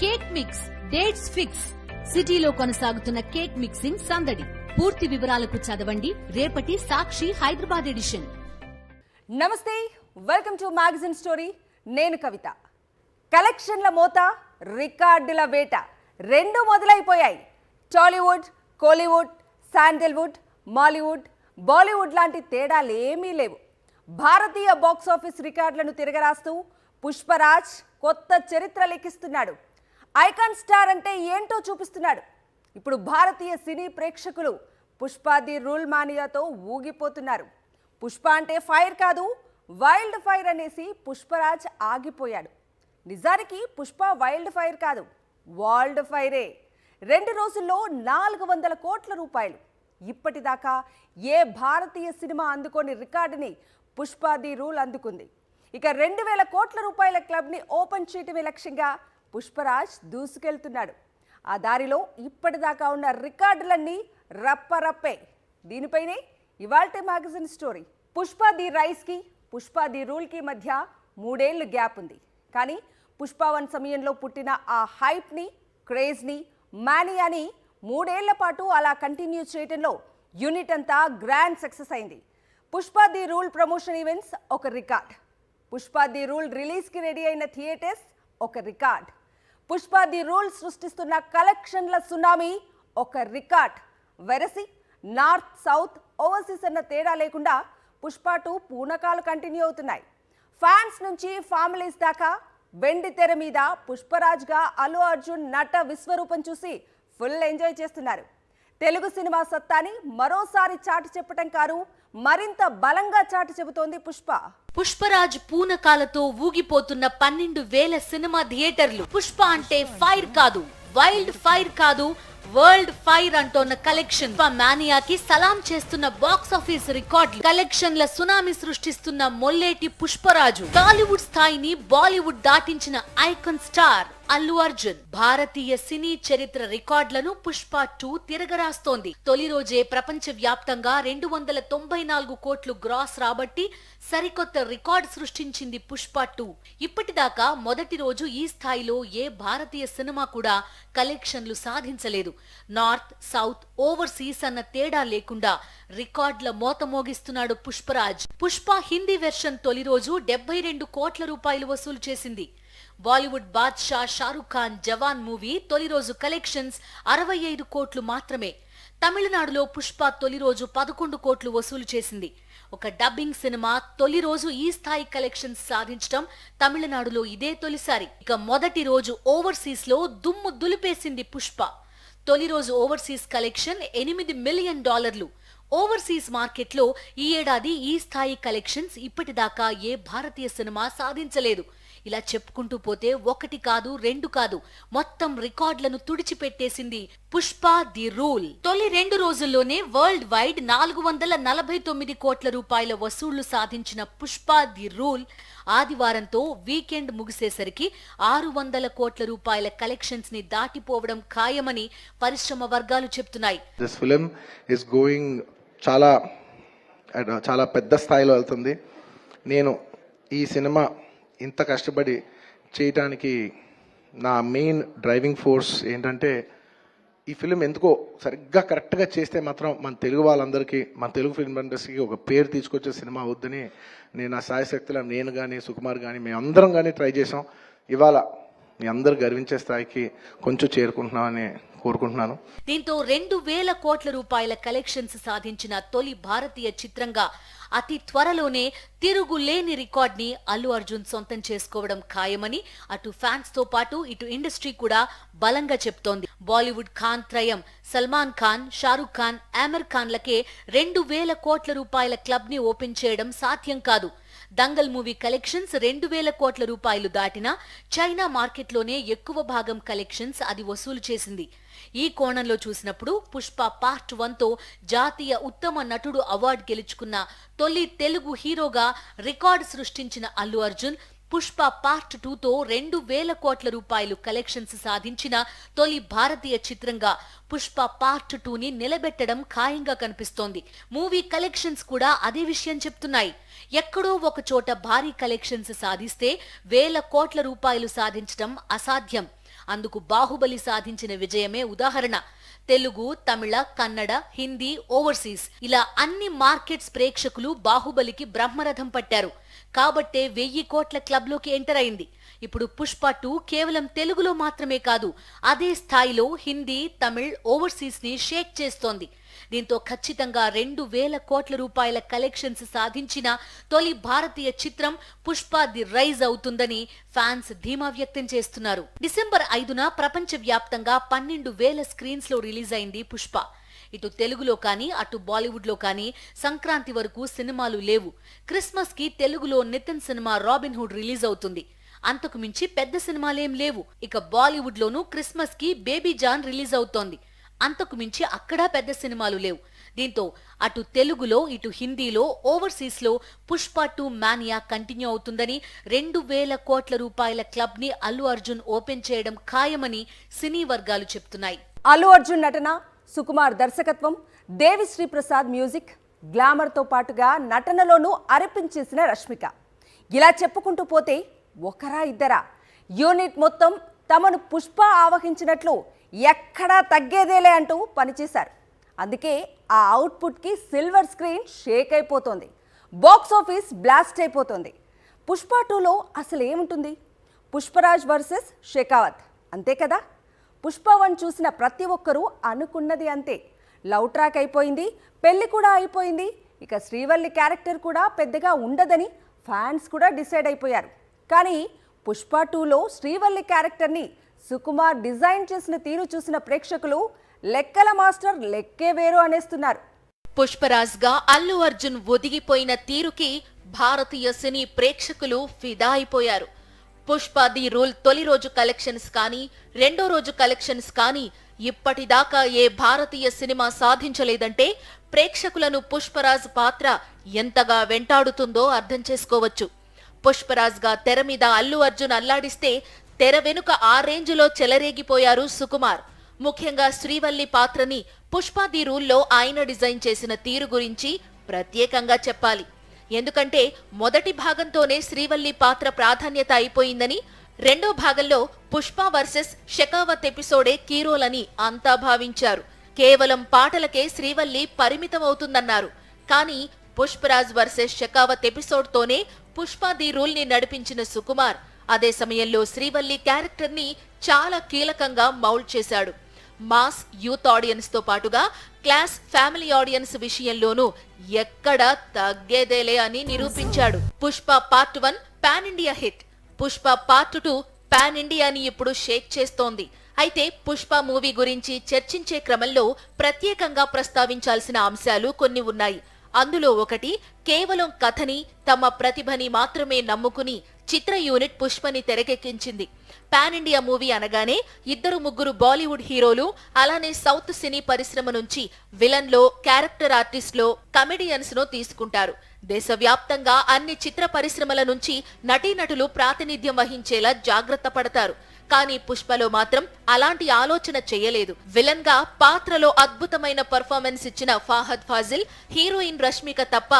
Cake mix dates fix సిటీలో కొనసాగుతున్న cake mixing సందడి. పూర్తి వివరాలకు చదవండి రేపటి సాక్షి హైదరాబాద్ ఎడిషన్. నమస్తే, వెల్కమ్ టు మ్యాగజైన్ స్టోరీ. నేను కవిత. కలెక్షన్ల మోత, రికార్డుల వేట రెండు మొదలైపోయాయి. టాలీవుడ్, కోలీవుడ్, శాండల్వుడ్, మాలీవుడ్, బాలీవుడ్ లాంటి తేడాలేమీ లేవు. భారతీయ బాక్సాఫీస్ రికార్డులను తిరగరాస్తూ పుష్పరాజ్ కొత్త చరిత్ర లిఖిస్తున్నాడు. ఐకాన్ స్టార్ అంటే ఏంటో చూపిస్తున్నాడు. ఇప్పుడు భారతీయ సినీ ప్రేక్షకులు పుష్ప ది రూల్ మానియాతో ఊగిపోతున్నారు. పుష్ప అంటే ఫైర్ కాదు, వైల్డ్ ఫైర్ అనేసి పుష్పరాజ్ ఆగిపోయాడు. నిజానికి పుష్ప వైల్డ్ ఫైర్ కాదు, వరల్డ్ ఫైరే. 2 రోజుల్లో 400 కోట్ల రూపాయలు. ఇప్పటిదాకా ఏ భారతీయ సినిమా అందుకోని రికార్డుని పుష్ప ది రూల్ అందుకుంది. ఇక 2000 కోట్ల రూపాయల క్లబ్ని ఓపెన్ చేయటమే లక్ష్యంగా పుష్పరాజ్ దూసుకెళ్తున్నాడు. ఆ దారిలో ఇప్పటిదాకా ఉన్న రికార్డులన్నీ రప్పరప్పే. దీనిపైనే ఇవాల్టి మ్యాగజైన్ స్టోరీ. పుష్ప ది రైస్కి, పుష్ప ది రూల్కి మధ్య 3 ఏళ్లు గ్యాప్ ఉంది. కానీ పుష్ప 1 సమయంలో పుట్టిన ఆ హైప్ని, క్రేజ్ని, మానియాని 3 ఏళ్ల పాటు అలా కంటిన్యూ చేయడంలో యూనిట్ అంతా గ్రాండ్ సక్సెస్ అయింది. Pushpa The Rule promotion events ఒక రికార్డ్. పుష్ప ది రూల్ రిలీజ్కి రెడీ అయిన థియేటర్స్ ఒక రికార్డ్. పుష్ప ది రూల్ సృష్టిస్తున్న కలెక్షన్ల సునామీ ఒక రికార్డ్. వెరసి నార్త్, సౌత్, ఓవర్సీస్ అన్న తేడా లేకుండా పుష్ప 2 పూనకాలు కంటిన్యూ అవుతున్నాయి. ఫ్యాన్స్ నుంచి ఫ్యామిలీస్ దాకా వెండి తెర మీద పుష్పరాజ్గా అల్లు అర్జున్ నట విశ్వరూపం చూసి ఫుల్ ఎంజాయ్ చేస్తున్నారు. తెలుగు సినిమా సత్తాని మరోసారి చాటి చెప్పటం కాదు, మరింత బలంగా చాటి చెబుతోంది పుష్ప. పుష్పరాజ్ పూనకాలతో ఊగిపోతున్న 12,000 సినిమా థియేటర్లు. పుష్ప అంటే ఫైర్ కాదు, వైల్డ్ ఫైర్ కాదు, వరల్డ్ ఫైర్ అంటోన్న కలెక్షన్. మానియాకి సలాం చేస్తున్న బాక్స్ ఆఫీస్ రికార్డులు. కలెక్షన్ల సునామీ సృష్టిస్తున్న మొల్లేటి పుష్పరాజు. టాలీవుడ్ స్థాయిని బాలీవుడ్ దాటించిన ఐకాన్ స్టార్ అల్లు అర్జున్. భారతీయ సినీ చరిత్ర రికార్డులను పుష్ప 2 తిరగరాస్తోంది. తొలి రోజే ప్రపంచ వ్యాప్తంగా 294 కోట్లు గ్రాస్ రాబట్టి సరికొత్త రికార్డు సృష్టించింది పుష్ప 2. ఇప్పటిదాకా మొదటి రోజు ఈ స్థాయిలో ఏ భారతీయ సినిమా కూడా కలెక్షన్లు సాధించలేదు. నార్త్, సౌత్, ఓవర్సీస్ అన్న తేడా లేకుండా రికార్డుల మోత మోగిస్తున్నాడు పుష్పరాజ్. పుష్ప హిందీ వెర్షన్ తొలి రోజు 72 కోట్ల రూపాయలు వసూలు చేసింది. బాలీవుడ్ బాద్షా షారుఖ్ ఖాన్ జవాన్ మూవీ తొలి రోజు కలెక్షన్స్ 65 కోట్లు మాత్రమే. తమిళనాడులో పుష్ప తొలి రోజు 11 కోట్లు వసూలు చేసింది. ఒక డబ్బింగ్ సినిమా తొలి రోజు ఈ స్థాయి కలెక్షన్స్ సాధించడం తమిళనాడులో ఇదే తొలిసారి. ఇక మొదటి రోజు ఓవర్సీస్ లో దుమ్ము దులిపేసింది పుష్ప. తొలి రోజు ఓవర్సీస్ కలెక్షన్ $8 మిలియన్. ఓవర్సీస్ మార్కెట్లో ఈ ఏడాది ఈ స్థాయి కలెక్షన్స్ ఇప్పటిదాకా ఏ భారతీయ సినిమా సాధించలేదు. ఇలా చెప్పుకుంటూ పోతే 1 కాదు, 2 కాదు, మొత్తం రికార్డులను తుడిచిపెట్టేసింది పుష్ప ది రూల్. తొలి 2 రోజుల్లోనే వరల్డ్ వైడ్ 449 కోట్ల రూపాయల వసూళ్లు సాధించిన పుష్ప ది రూల్ ఆదివారంతో వీకెండ్ ముగిసేసరికి 600 కోట్ల రూపాయల కలెక్షన్స్ ని దాటిపోవడం ఖాయమని పరిశ్రమ వర్గాలు చెప్తున్నాయి. దిస్ ఫిల్మ్ ఇస్ గోయింగ్ చాలా పెద్ద స్థాయిలో వెళ్తుంది. నేను ఈ సినిమా ఇంత కష్టపడి చేయటానికి నా మెయిన్ డ్రైవింగ్ ఫోర్స్ ఏంటంటే, ఈ ఫిలిం ఎందుకో సరిగ్గా కరెక్ట్గా చేస్తే మాత్రం మన తెలుగు వాళ్ళందరికీ, మన తెలుగు ఫిల్మ్ ఇండస్ట్రీకి ఒక పేరు తీసుకొచ్చే సినిమా అవుద్దని నేను నా సాయశక్తిలో నేను కానీ, సుకుమార్ కానీ, మేమందరం కానీ ట్రై చేసాం. ఇవాళ మీ అందరు గర్వించే స్థాయికి కొంచెం చేరుకుంటున్నామని కోరుకుంటున్నాను. దీంతో 2,000 కోట్ల రూపాయల కలెక్షన్స్ సాధించిన తొలి భారతీయ చిత్రంగా అతి త్వరలోనే తిరుగులేని రికార్డ్ ని అల్లు అర్జున్ సొంతం చేసుకోవడం ఖాయమని అటు ఫ్యాన్స్ తో పాటు ఇటు ఇండస్ట్రీ కూడా బలంగా చెప్తోంది. బాలీవుడ్ ఖాన్ త్రయం సల్మాన్ ఖాన్, షారుఖ్ ఖాన్, ఆమిర్ ఖాన్లకే 2,000 కోట్ల రూపాయల క్లబ్ ని ఓపెన్ చేయడం సాధ్యం కాదు. దంగల్ మూవీ కలెక్షన్స్ 2,000 కోట్ల రూపాయలు దాటినా చైనా మార్కెట్లోనే ఎక్కువ భాగం కలెక్షన్స్ అది వసూలు చేసింది. ఈ కోణంలో చూసినప్పుడు పుష్ప పార్ట్ 1తో జాతీయ ఉత్తమ నటుడు అవార్డు గెలుచుకున్న తొలి తెలుగు హీరోగా రికార్డు సృష్టించిన అల్లు అర్జున్ పుష్ప పార్ట్ 2తో 2,000 కోట్ల రూపాయలు కలెక్షన్స్ సాధించిన తొలి భారతీయ చిత్రంగా పుష్ప పార్ట్ 2ని నిలబెట్టడం ఖాయంగా కనిపిస్తోంది. మూవీ కలెక్షన్స్ కూడా అదే విషయం చెప్తున్నాయి. ఎక్కడో ఒక చోట భారీ కలెక్షన్స్ సాధిస్తే 1,000 కోట్ల రూపాయలు సాధించడం అసాధ్యం. అందుకు బాహుబలి సాధించిన విజయమే ఉదాహరణ. తెలుగు, తమిళ, కన్నడ, హిందీ, ఓవర్సీస్ ఇలా అన్ని మార్కెట్స్ ప్రేక్షకులు బాహుబలికి బ్రహ్మరథం పట్టారు. కాబట్టే 1000 కోట్ల క్లబ్లోకి ఎంటర్ అయింది. ఇప్పుడు పుష్ప 2 కేవలం తెలుగులో మాత్రమే కాదు, అదే స్థాయిలో హిందీ, తమిళ్, ఓవర్సీస్ ని షేక్ చేస్తోంది. దీంతో ఖచ్చితంగా 2000 కోట్ల రూపాయల కలెక్షన్స్ సాధించిన తొలి భారతీయ చిత్రం పుష్ప ది రైజ్ అవుతుందని ఫ్యాన్స్ ధీమా వ్యక్తం చేస్తున్నారు. డిసెంబర్ 5న ప్రపంచ వ్యాప్తంగా 12,000 స్క్రీన్స్ లో రిలీజ్ అయింది పుష్ప. ఇటు తెలుగులో కానీ అటు బాలీవుడ్ లో కానీ సంక్రాంతి వరకు సినిమాలు లేవు. క్రిస్మస్ కి తెలుగులో Nithin cinema Robin Hood release అవుతుంది. అంతకు మించి పెద్ద సినిమాలేం లేవు. ఇక బాలీవుడ్ లోనూ క్రిస్మస్ కి బేబీ జాన్ రిలీజ్ అవుతోంది. అంతకు మించి అక్కడా పెద్ద సినిమాలు లేవు. దీంతో అటు తెలుగులో ఇటు హిందీలో ఓవర్సీస్ లో పుష్ప 2 మానియా కంటిన్యూ అవుతుందని, 2000 కోట్ల రూపాయల క్లబ్ ని అల్లు అర్జున్ ఓపెన్ చేయడం ఖాయమని సినీ వర్గాలు చెప్తున్నాయి. అల్లు అర్జున్ నటన, సుకుమార్ దర్శకత్వం, దేవిశ్రీ ప్రసాద్ మ్యూజిక్, గ్లామర్ తో పాటుగా నటనలోనూ అరపించేసిన రష్మిక. ఇలా చెప్పుకుంటూ పోతే ఒకరా ఇద్దరా యూనిట్ మొత్తం తమను పుష్ప ఆవహించినట్లు ఎక్కడా తగ్గేదేలే అంటూ పనిచేశారు. అందుకే ఆ అవుట్పుట్కి సిల్వర్ స్క్రీన్ షేక్ అయిపోతుంది, బాక్స్ ఆఫీస్ బ్లాస్ట్ అయిపోతుంది. పుష్ప 2లో అసలు ఏముంటుంది? పుష్పరాజ్ వర్సెస్ షెకావత్ అంతే కదా. పుష్ప 1 చూసిన ప్రతి ఒక్కరూ అనుకున్నది అంతే. లవ్ ట్రాక్ అయిపోయింది, పెళ్లి కూడా అయిపోయింది. ఇక శ్రీవల్లి క్యారెక్టర్ కూడా పెద్దగా ఉండదని ఫ్యాన్స్ కూడా డిసైడ్ అయిపోయారు. కానీ పుష్ప 2లో శ్రీవల్లి క్యారెక్టర్ని సుకుమార్ డిజైన్ చేసిన తీరు చూసిన ప్రేక్షకులు లెక్కల మాస్టర్ లెక్కే వేరు అనేస్తున్నారు. పుష్పరాజ్ గా అల్లు అర్జున్ ఒదిగిపోయిన తీరుకి భారతీయ సినీ ప్రేక్షకులు ఫిదా అయిపోయారు. పుష్ప ది రూల్ తొలి రోజు కలెక్షన్స్ కానీ రెండో రోజు కలెక్షన్స్ కానీ ఇప్పటిదాకా ఏ భారతీయ సినిమా సాధించలేదంటే ప్రేక్షకులను పుష్పరాజ్ పాత్ర ఎంతగా వెంటాడుతుందో అర్థం చేసుకోవచ్చు. పుష్పరాజ్ గా తెర మీద అల్లు అర్జున్ అల్లాడిస్తే తెర వెనుక ఆ రేంజ్లో చెలరేగిపోయారు సుకుమార్. ముఖ్యంగా శ్రీవల్లి పాత్రని పుష్ప ది రూల్లో ఆయన డిజైన్ చేసిన తీరు గురించి ప్రత్యేకంగా చెప్పాలి. ఎందుకంటే మొదటి భాగంతోనే శ్రీవల్లి పాత్ర ప్రాధాన్యత అయిపోయిందని, రెండో భాగంలో పుష్ప వర్సెస్ షెకావత్ ఎపిసోడే కీరోలని అంతా భావించారు. కేవలం పాటలకే శ్రీవల్లి పరిమితమవుతుందన్నారు. కానీ పుష్పరాజ్ వర్సెస్ షెకావత్ ఎపిసోడ్తోనే పుష్ప ది రూల్ ని నడిపించిన సుకుమార్ అదే సమయంలో శ్రీవల్లి క్యారెక్టర్ ని చాలా కీలకంగా మౌల్డ్ చేశాడు. మాస్ యూత్ ఆడియన్స్ తో పాటుగా క్లాస్ ఫ్యామిలీ ఆడియన్స్ విషయంలోనూ ఎక్కడా తగ్గేదేలే అని నిరూపించాడు. Pushpa part 1 pan India hit, Pushpa part 2 pan ఇండియాని ఇప్పుడు షేక్ చేస్తోంది. అయితే పుష్ప మూవీ గురించి చర్చించే క్రమంలో ప్రత్యేకంగా ప్రస్తావించాల్సిన అంశాలు కొన్ని ఉన్నాయి. అందులో ఒకటి, కేవలం కథని తమ ప్రతిభని మాత్రమే నమ్ముకుని చిత్ర యూనిట్ పుష్పని తెరకెక్కించింది. పాన్ ఇండియా మూవీ అనగానే 2-3 బాలీవుడ్ హీరోలు, అలానే సౌత్ సినీ పరిశ్రమ నుంచి విలన్ లో, క్యారెక్టర్ ఆర్టిస్ట్ లో, కమెడియన్స్ ను తీసుకుంటారు. దేశవ్యాప్తంగా అన్ని చిత్ర పరిశ్రమల నుంచి నటీనటులు ప్రాతినిధ్యం వహించేలా జాగ్రత్త పడతారు. కానీ పుష్పలో మాత్రం అలాంటి ఆలోచన చేయలేదు. విలన్ గా పాత్రలో అద్భుతమైన పర్ఫార్మెన్స్ ఇచ్చిన ఫాహద్ ఫాజిల్, హీరోయిన్ రష్మిక తప్ప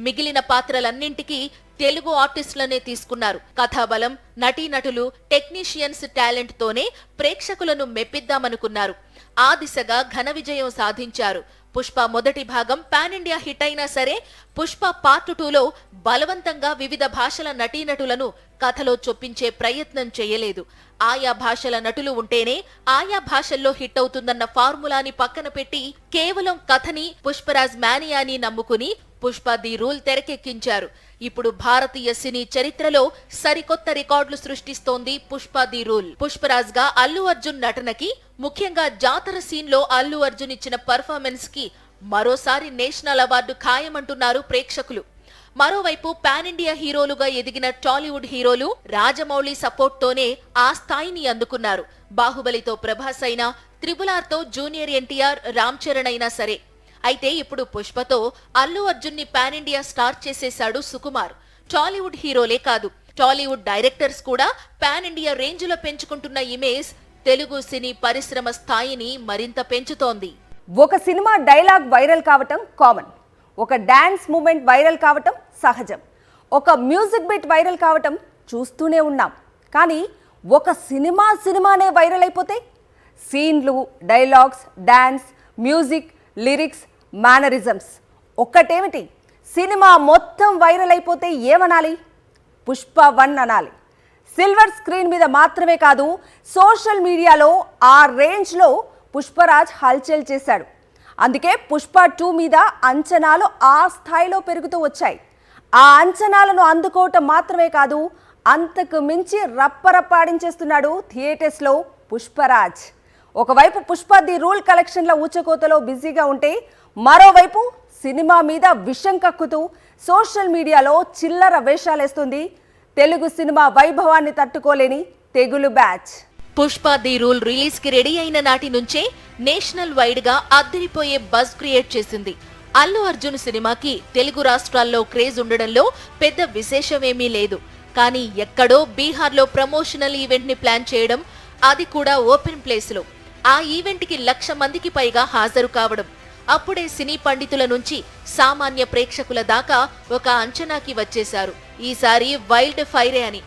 మిగిలిన పాత్రలన్నింటికీ తెలుగు ఆర్టిస్టులనే తీసుకున్నారు. కథాబలం, నటీనటులు, టెక్నీషియన్స్ టాలెంట్ తోనే ప్రేక్షకులను మెప్పిద్దామనుకున్నారు. ఆ దిశగా ఘన విజయం సాధించారు. పుష్ప మొదటి భాగం పాన్ ఇండియా హిట్ అయినా సరే పుష్ప పార్ట్ 2లో బలవంతంగా వివిధ భాషల నటీనటులను కథలో చొప్పించే ప్రయత్నం చేయలేదు. ఆయా భాషల నటులు ఉంటేనే ఆయా భాషల్లో హిట్ అవుతుందన్న ఫార్ములాని పక్కన పెట్టి కేవలం కథని, పుష్పరాజ్ మానియాని నమ్ముకుని పుష్ప ది రూల్ తెరకెక్కించారు. ఇప్పుడు భారతీయ సినీ చరిత్రలో సరికొత్త రికార్డులు సృష్టిస్తోంది పుష్ప ది రూల్. పుష్పరాజ్ గా అల్లు అర్జున్ నటనకి, ముఖ్యంగా జాతర సీన్ లో అల్లు అర్జున్ ఇచ్చిన పర్ఫార్మెన్స్ కి మరోసారి నేషనల్ అవార్డు ఖాయమంటున్నారు ప్రేక్షకులు. మరోవైపు పాన్ ఇండియా హీరోలుగా ఎదిగిన టాలీవుడ్ హీరోలు రాజమౌళి సపోర్ట్ తోనే ఆ స్థాయిని అందుకున్నారు. బాహుబలితో ప్రభాస్ అయినా, త్రిబుల్ తో జూనియర్ ఎన్టీఆర్, రామ్ చరణ్ అయినా సరే. అయితే ఇప్పుడు పుష్పతో అల్లు అర్జున్ ని పాన్ ఇండియా స్టార్ చేసేశాడు సుకుమార్. టాలీవుడ్ హీరోలే కాదు, టాలీవుడ్ డైరెక్టర్స్ కూడా పాన్ ఇండియా రేంజ్ లో పెంచుకుంటున్న ఇమేజ్ తెలుగు సినీ పరిశ్రమ స్థాయిని మరింత పెంచుతోంది. ఒక సినిమా డైలాగ్ వైరల్ కావటం కామన్, ఒక డాన్స్ మూమెంట్ వైరల్ కావటం సహజం, ఒక మ్యూజిక్ బిట్ వైరల్ కావటం చూస్తూనే ఉన్నాం. కానీ ఒక సినిమానే వైరల్ అయిపోతే సీన్లు, dialogues, dance, music, lyrics, mannerisms ఒక్కటేమిటి సినిమా మొత్తం వైరల్ అయిపోతే ఏమనాలి? పుష్ప 1 అనాలి. సిల్వర్ స్క్రీన్ మీద మాత్రమే కాదు, సోషల్ మీడియాలో ఆ రేంజ్లో పుష్పరాజ్ హల్చల్ చేశాడు. అందుకే పుష్ప 2 మీద అంచనాలు ఆ స్థాయిలో పెరుగుతూ వచ్చాయి. ఆ అంచనాలను అందుకోవటం మాత్రమే కాదు, అంతకు మించి రప్పరప్పాడించేస్తున్నాడు థియేటర్స్లో పుష్పరాజ్. ఒకవైపు పుష్ప ది రూల్ కలెక్షన్ల ఊచకోతలో బిజీగా ఉంటే, మరోవైపు సినిమా మీద విషం కక్కుతూ సోషల్ మీడియాలో చిల్లర వేషాలేస్తుంది తెలుగు సినిమా వైభవాన్ని తట్టుకోలేని తెగులు batch. Pushpa The rule release కి రెడీ అయిన నాటి నుంచే నేషనల్ వైడ్ గా అద్దరిపోయే బజ్ క్రియేట్ చేసింది. అల్లు అర్జున్ సినిమాకి తెలుగు రాష్ట్రాల్లో క్రేజ్ ఉండడంలో పెద్ద విశేషమేమీ లేదు. కానీ ఎక్కడో బీహార్లో ప్రమోషనల్ ఈవెంట్ ని ప్లాన్ చేయడం, అది కూడా ఓపెన్ ప్లేస్ లో. ఆ ఈవెంట్ కి 1,00,000 మందికి పైగా హాజరు కావడం, అప్పుడే సినీ పండితుల నుంచి సామాన్య ప్రేక్షకుల దాకా ఒక అంచనాకి వచ్చేశారు, ఈసారి వైల్డ్ ఫైరే అని.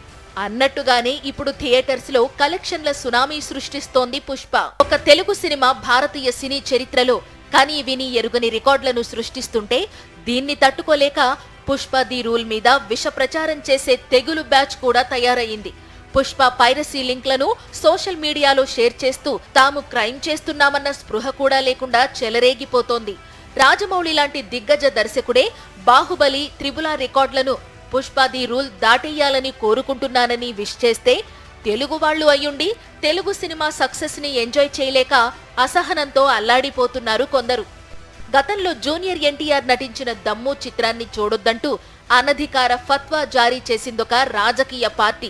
అన్నట్టుగానే ఇప్పుడు థియేటర్స్ లో కలెక్షన్ల సునామీ సృష్టిస్తోంది పుష్ప. ఒక తెలుగు సినిమా భారతీయ సినీ చరిత్రలో కనీ విని ఎరుగని రికార్డులను సృష్టిస్తుంటే, దీన్ని తట్టుకోలేక పుష్ప ది రూల్ మీద విష ప్రచారం చేసే తెగులు బ్యాచ్ కూడా తయారయ్యింది. పుష్ప పైరసీ లింక్లను సోషల్ మీడియాలో షేర్ చేస్తూ తాము క్రైమ్ చేస్తున్నామన్న స్పృహ కూడా లేకుండా చెలరేగిపోతోంది. రాజమౌళి లాంటి దిగ్గజ దర్శకుడే బాహుబలి, త్రిబుల రికార్డులను పుష్ప ది రూల్ దాటేయాలని కోరుకుంటున్నానని విష్ చేస్తే, తెలుగు వాళ్లు అయ్యుండి తెలుగు సినిమా సక్సెస్ ని ఎంజాయ్ చేయలేక అసహనంతో అల్లాడిపోతున్నారు కొందరు. గతంలో జూనియర్ ఎన్టీఆర్ నటించిన దమ్ము చిత్రాన్ని చూడొద్దంటూ అనధికార ఫత్వా జారీ చేసిందొక రాజకీయ పార్టీ.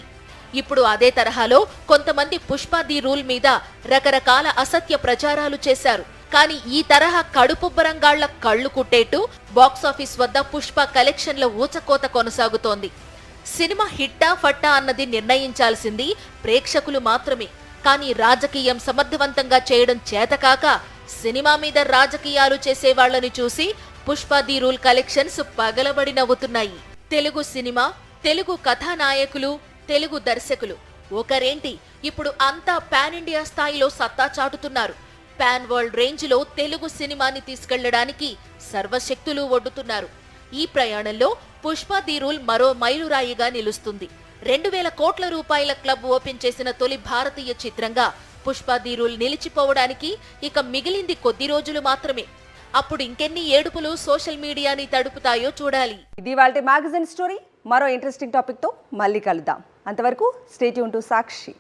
ఇప్పుడు అదే తరహాలో కొంతమంది పుష్ప ది రూల్ మీద రకరకాల అసత్య ప్రచారాలు చేశారు. కానీ ఈ తరహా కడుపుబ్బరంగాళ్ల కళ్లు కుట్టేట్టు బాక్సాఫీస్ వద్ద పుష్ప కలెక్షన్ల ఊచకోత కొనసాగుతోంది. సినిమా హిట్టా ఫట్టా అన్నది నిర్ణయించాల్సింది ప్రేక్షకులు మాత్రమే. కానీ రాజకీయం సమర్థవంతంగా చేయడం చేతకాక సినిమా మీద రాజకీయాలు చేసేవాళ్లని చూసి పుష్ప ది రూల్ కలెక్షన్స్ పగలబడి నవ్వుతున్నాయి. తెలుగు సినిమా, తెలుగు కథానాయకులు, తెలుగు దర్శకులు ఒకరేంటి, ఇప్పుడు అంతా పాన్ ఇండియా స్థాయిలో సత్తా చాటుతున్నారు. పాన్ వరల్డ్ రేంజ్ లో తెలుగు సినిమాని తీసుకెళ్లడానికి సర్వశక్తులు ఒడ్డుతున్నారు. ఈ ప్రయాణంలో పుష్ప ది రూల్ మరో మైలురాయిగా నిలుస్తుంది. 2,000 కోట్ల రూపాయల క్లబ్ ఓపెన్ చేసిన తొలి భారతీయ చిత్రంగా పుష్ప ది రూల్ నిలిచిపోవడానికి ఇక మిగిలింది కొద్ది రోజులు మాత్రమే. అప్పుడు ఇంకెన్ని ఏడుపులు సోషల్ మీడియాని తడుపుతాయో చూడాలి. ఇది వాళ్ళ మ్యాగజైన్ స్టోరీ. మరో ఇంట్రెస్టింగ్ టాపిక్ తో మళ్ళీ కలుద్దాం. అంతవరకు స్టే ట్యూన్ టు సాక్షి.